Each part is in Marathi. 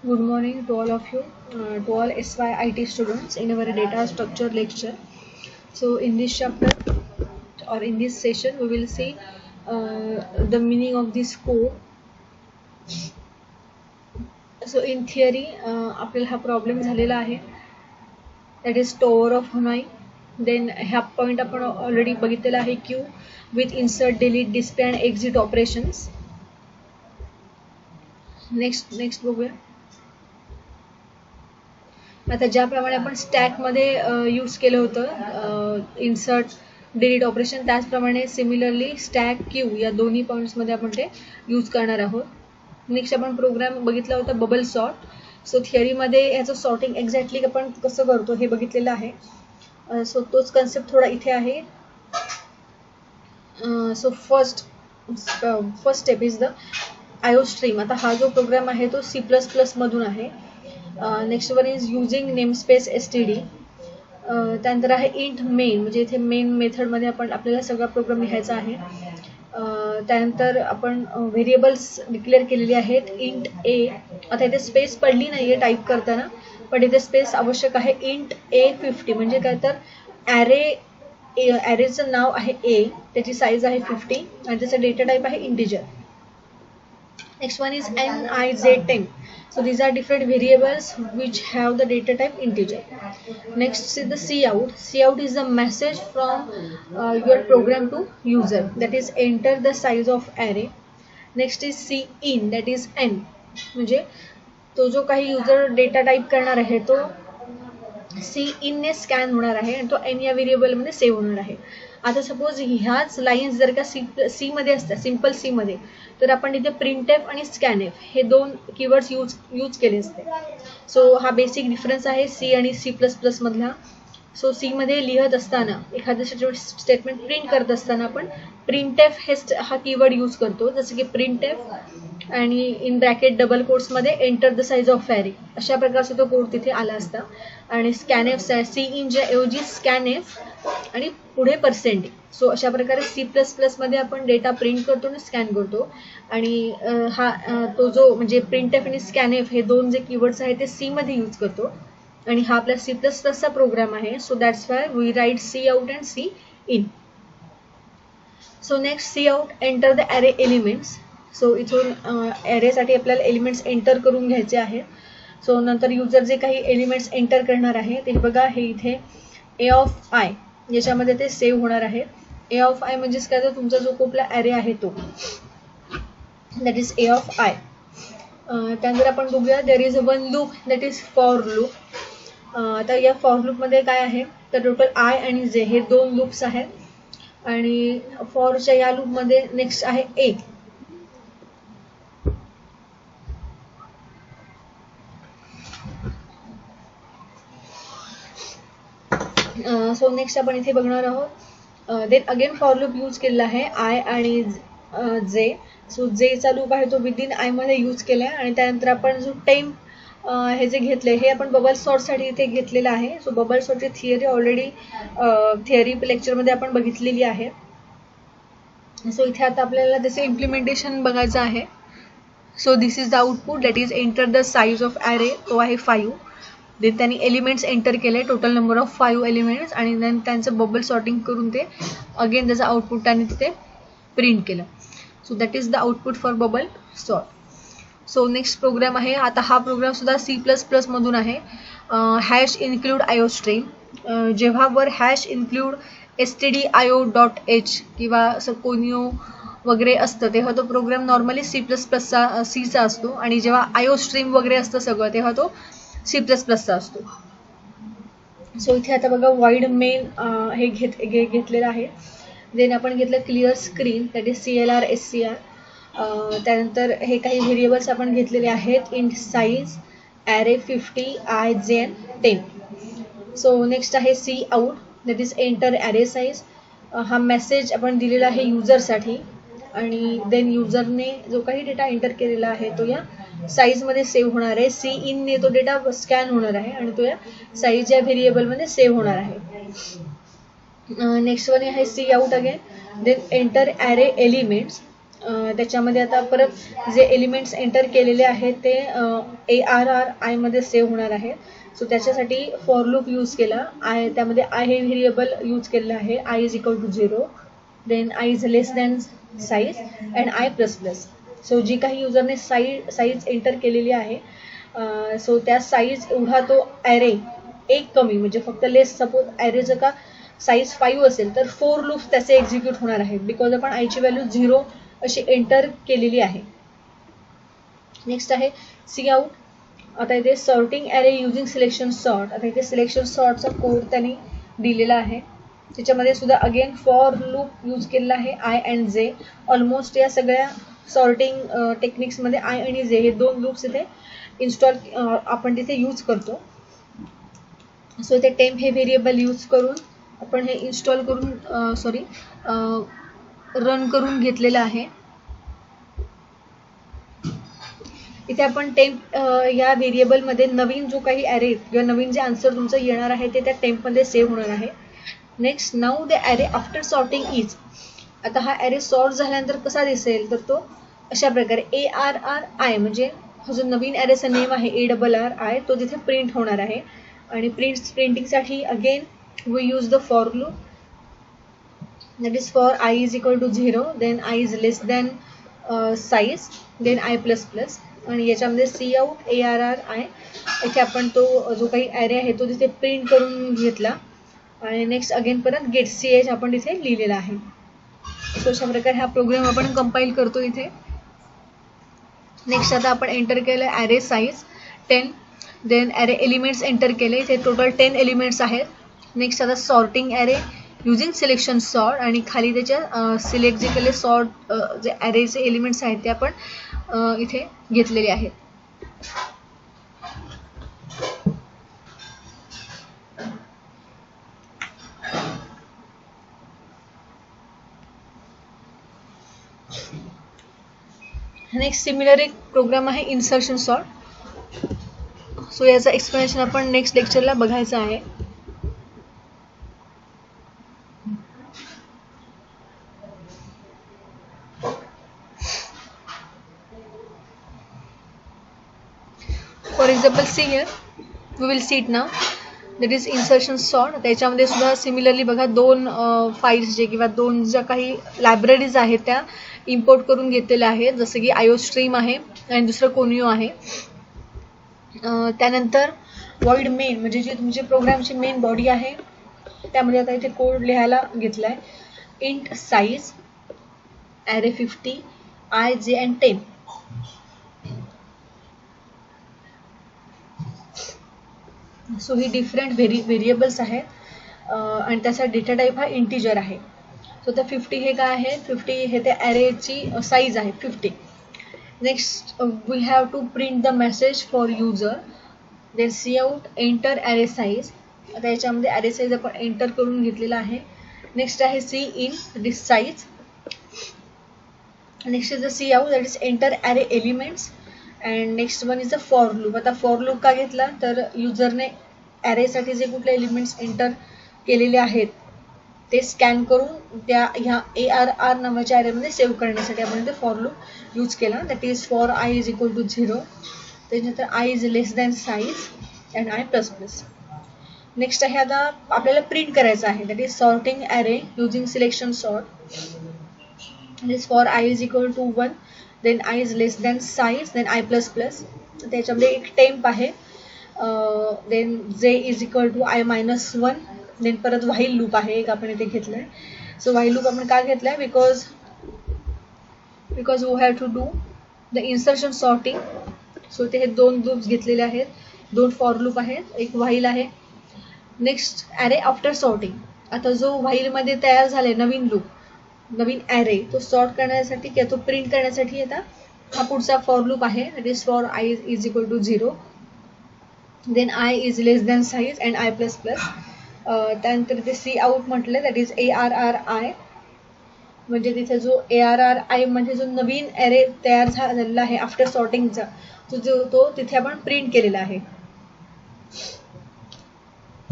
Good morning to all of you, to all SYIT students in our data structure lecture. So in this chapter or in this session, we will see the meaning of this code. So in theory, आपल्याला हा प्रॉब्लेम झालेला आहे. That is store of Hanoi. Then ह्या पॉइंट आपण ऑलरेडी बघितलेला आहे Q with insert, delete, display and exit operations. Next बघूया. आता ज्याप्रमाणे आपण स्टॅकमध्ये यूज केलं होतं इन्सर्ट डिलीट ऑपरेशन, त्याचप्रमाणे सिमिलरली स्टॅक क्यू या दोन्ही पॉईंट्समध्ये आपण ते यूज करणार आहोत. नेक्स्ट आपण प्रोग्राम बघितला होता बबल सॉर्ट. सो थिअरीमध्ये याचं सॉर्टिंग एक्झॅक्टली आपण कसं करतो हे बघितलेलं आहे. सो तोच कन्सेप्ट थोडा इथे आहे. So first step is the आयो स्ट्रीम. आता हा जो प्रोग्राम आहे तो C++ मधून आहे. Next one is using namespace STD. त्यानंतर आहे इंट मेन, म्हणजे इथे मेन मेथडमध्ये आपल्याला सगळा प्रोग्राम लिहायचा आहे. त्यानंतर आपण व्हेरिएबल्स डिक्लेअर केलेली आहेत. इंट A, आता इथे स्पेस पडली नाही आहे टाईप करताना, पण इथे स्पेस आवश्यक आहे. इंट A50 म्हणजे काय तर ॲरेचं नाव आहे A, त्याची साईज आहे 50 आणि त्याचा डेटा टाईप आहे integer. Next one is NIJ10. So these are different variables which have the data type integer. Next is the cout. Cout is the message from your program to user, that is enter the size of array. Next is cin, that is n, म्हणजे तो जो काही यूजर डेटा टाईप करणार आहे तो cin ने स्कॅन होणार आहे आणि तो n या व्हेरिएबलमध्ये सेव्ह होणार आहे. आता सपोज ह्याच लाईन्स जर का सी मध्ये असतात, सिम्पल सी मध्ये, तर आपण इथे प्रिंटएफ आणि स्कॅनएफ हे दोन कीवर्ड्स यूज केले असते. सो हा बेसिक डिफरन्स आहे C आणि C++ मधला. सो सी मध्ये लिहत असताना एखादं स्टेटमेंट प्रिंट करत असताना आपण प्रिंटएफ हा कीवर्ड यूज करतो, जसं की प्रिंटएफ आणि इन ब्रॅकेट डबल कोट्समध्ये enter the size of array, अशा प्रकारचा तो कोड तिथे आला असता. आणि स्कॅनएफ CINच्या ऐवजी स्कॅनएफ आणि पुढे %. सो अशा प्रकारे C++ मध्ये आपण डेटा प्रिंट करतो आणि स्कॅन करतो. आणि तो जो म्हणजे प्रिंटएफ आणि स्कॅनएफ हे दोन जे कीवर्ड्स आहेत ते सी मध्ये यूज करतो. आणि हा आपला C++चा प्रोग्राम आहे. So that's why we write cout and cin. So next cout enter the array elements. So इथून ॲरेसाठी आपल्याला एलिमेंट्स एंटर करून घ्यायचे आहेत. सो नंतर युजर जे काही एलिमेंट्स एंटर करणार आहे ते बघा, हे इथे A of I याच्यामध्ये ते सेव्ह होणार आहे. A of I म्हणजेच काय तर तुमचा जो कुठला ॲरे आहे तो, that is A of I. त्यानंतर आपण बघूया there is one loop, that is for loop. आता या फॉर लूपमध्ये काय आहे तर टोटल I आणि J हे दोन लूप्स आहेत. आणि फॉरच्या या लूपमध्ये नेक्स्ट आहे A. सो नेक्स्ट आपण इथे बघणार आहोत. Then again for loop use केलेला आहे I आणि J. सो Jचा लूप आहे तो विदिन I मध्ये यूज केला आहे. आणि त्यानंतर आपण जो टेम्प हे जे घेतले हे आपण बबल सॉर्टसाठी इथे घेतलेलं आहे. सो बबल सॉर्टची थिअरी ऑलरेडी थिअरी लेक्चरमध्ये आपण बघितलेली आहे. सो इथे आता आपल्याला त्याचे इम्प्लिमेंटेशन बघायचं आहे. So this is the output, that is enter the size of array, तो आहे 5. देन त्यांनी एलिमेंट्स एंटर केले, टोटल नंबर ऑफ 5 एलिमेंट्स, आणि देन त्यांचं बबल सॉर्टिंग करून ते अगेन त्याचं आउटपुट त्यांनी तिथे प्रिंट केलं. So that is the output for bubble sort. So next program आहे. आता हा प्रोग्राम सुद्धा C++ मधून आहे. Hash include iostream. जेव्हा वर हॅश इन्क्लूड stdio.h किंवा असं कोनिओ वगैरे असतं तेव्हा तो प्रोग्राम नॉर्मली C++चा असतो. आणि जेव्हा आयो स्ट्रीम वगैरे असतं सगळं तेव्हा तो C++चा असतो. सो इथे आता बघा वाईड मेन हे घेतलेलं आहे. देन आपण घेतलं clear screen, that is CLR SCR. त्यानंतर हे काही व्हेरिएबल्स आपण घेतलेले आहेत. Int size, array 50, I, J, 10. So next आहे cout, that is enter array size. हा मेसेज आपण दिलेला आहे युजरसाठी. आणि देन युजरने जो काही डेटा एंटर केलेला आहे तो या साईजमध्ये सेव्ह होणार आहे. cin ने तो डेटा स्कॅन होणार आहे आणि तो या साईज या व्हेरिएबलमध्ये सेव्ह होणार आहे. नेक्स्ट वन आहे cout again. Then enter array elements. त्याच्यामध्ये आता परत जे एलिमेंट्स एंटर केलेले आहेत ते ARR मध्ये सेव्ह होणार आहे. सो त्याच्यासाठी फॉर लूप यूज केला. त्यामध्ये आय हे व्हेरिएबल यूज केलेलं आहे. I is equal to 0, then I is less than size and I plus plus. So जी काही युजरने साईज एंटर केलेली आहे, सो त्या साईज एवढा तो ॲरे एक कमी म्हणजे फक्त लेस, सपोज ॲरे जर का साईज 5 असेल तर 4 लूप्स त्याचे एक्झिक्यूट होणार आहेत, बिकॉज आपण आयची व्हॅल्यू 0 अशी एंटर केलेली आहे. नेक्स्ट आहे सी आउट. आता इथे sorting array using selection sort. आता इथे सिलेक्शन सॉर्टचा कोड त्यांनी दिलेला आहे. त्याच्यामध्ये सुद्धा अगेन फॉर लूप यूज केलेला आहे. आय अँड जे. ऑलमोस्ट या सगळ्या सॉर्टिंग टेक्निक्समध्ये आय आणि जे हे 2 लूप्स इथे इन्स्टॉल आपण तिथे यूज करतो. सो इथे टेम्प हे व्हेरिएबल यूज करून आपण हे इन्स्टॉल करून रन करून घेतलेलं आहे. इथे आपण टेम्प या व्हेरिएबलमध्ये नवीन जो काही ॲरे किंवा नवीन जे आन्सर तुमचं येणार आहे ते त्या टेम्पमध्ये सेव्ह होणार आहे. Next now the array after sorting is. आता हा ॲरे सॉर्ट झाल्यानंतर कसा दिसेल तर तो अशा प्रकारे ARRI म्हणजे हा जो नवीन ॲरेचा नेम आहे ARRI तो तिथे प्रिंट होणार आहे. आणि प्रिंटिंगसाठी again we use the for loop, that is for I is equal to 0, then I is less than size, then I plus plus. आणि याच्यामध्ये सी आउट ARRI इथे आपण तो जो काही ॲरे आहे तो तिथे प्रिंट करून घेतला. आणि नेक्स्ट अगेन परत गेट CH आपण तिथे लिहिलेला आहे. सो अशा प्रकारे हा प्रोग्राम आपण कंपाईल करतो इथे. नेक्स्ट आता आपण एंटर केलं array size 10, then array elements enter केले. इथे टोटल 10 एलिमेंट्स आहेत. नेक्स्ट आता sorting array using selection sort आणि खाली त्याच्या सिलेक्ट जे केले सॉर्ट जे ॲरेचे एलिमेंट्स आहेत ते आपण इथे घेतलेले आहेत. नेक्स्ट सिमिलर एक प्रोग्राम आहे इन्सर्शन सॉर्ट. सो याचं एक्सप्लेनेशन आपण नेक्स्ट लेक्चरला बघायचं आहे. For example see here we will see it now, that is insertion sort. त्याच्यामध्ये सुद्धा सिमिलरली बघा 2 फाईल्स जे किंवा 2 ज्या काही लायब्ररीज आहेत त्या इम्पोर्ट करून घेतलेल्या आहेत, जसं की आयोस्ट्रीम आहे आणि दुसरं कोनियो आहे. त्यानंतर वॉइड मेन म्हणजे जी तुमची प्रोग्रामची मेन बॉडी आहे त्यामध्ये आता इथे कोड लिहायला घेतला आहे. Int size array 50 I, J and 10. So he different variables आहेत आणि त्याचा डेटा टाईप हा इंटिजर आहे. सो त्या 50 हे काय आहे, 50 हे त्या ॲरेची साईज आहे 50. Next we have to print the message for user, then cout enter array size. आता याच्यामध्ये ॲरे साईज आपण एंटर करून घेतलेला आहे. नेक्स्ट आहे cin this size. Next is the cout, that is enter array elements. And next one is the for loop. आता फॉर लूप का घेतला तर युजरने ॲरेसाठी जे कुठले एलिमेंट्स एंटर केलेले आहेत ते स्कॅन करून त्या ह्या ARR नावाच्या ॲरेमध्ये सेव्ह करण्यासाठी आपण ते फॉर लूप यूज केला. That is for I is equal to 0, त्याच्यानंतर I is less than size and I plus plus. Next आहे आता आपल्याला प्रिंट करायचं आहे, that is sorting array using selection sort. That is for I is equal to 1, then I is less than size, then I plus plus. त्याच्यामध्ये एक टेम्प आहे, then J is equal to I minus 1, then परत व्हाईल लूप आहे एक आपण इथे घेतलं आहे. सो व्हाईल लूप आपण का घेतला आहे, because we have to do the insertion sorting. So इथे हे 2 लूप्स घेतलेले आहेत, 2 फॉर लूप आहेत, एक व्हाईल आहे. Next array after sorting. आता जो व्हाईलमध्ये तयार झाले नवीन लूप, नवीन ॲरे तो सॉर्ट करण्यासाठी किंवा तो प्रिंट करण्यासाठी आता हा पुढचा फॉर लूप आहे, that is for I is equal to 0, then I is less than size and I plus plus. त्यानंतर ते सी आउट म्हटलं, दॅट इज ARRI म्हणजे तिथे जो ARRI म्हणजे जो नवीन ॲरे तयार झालेला आहे आफ्टर सॉर्टिंगचा तो तिथे आपण प्रिंट केलेला आहे.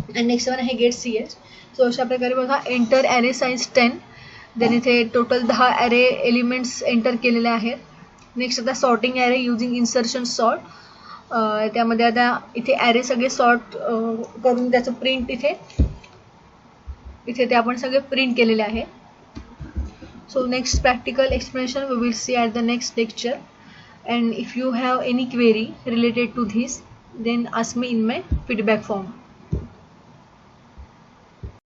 आणि नेक्स्ट वन आहे गेट CH. सो अशा प्रकारे बघा एंटर ॲरे साईज 10, देन इथे टोटल 10 ॲरे एलिमेंट्स एंटर केलेले आहेत. नेक्स्ट आता sorting array using insertion sort. त्यामध्ये आता इथे ॲरे सगळे सॉर्ट करून त्याचं प्रिंट इथे ते आपण सगळे प्रिंट केलेले आहे. So next practical explanation we will see at the next lecture, and if you have any query related to this, then ask me in my feedback form.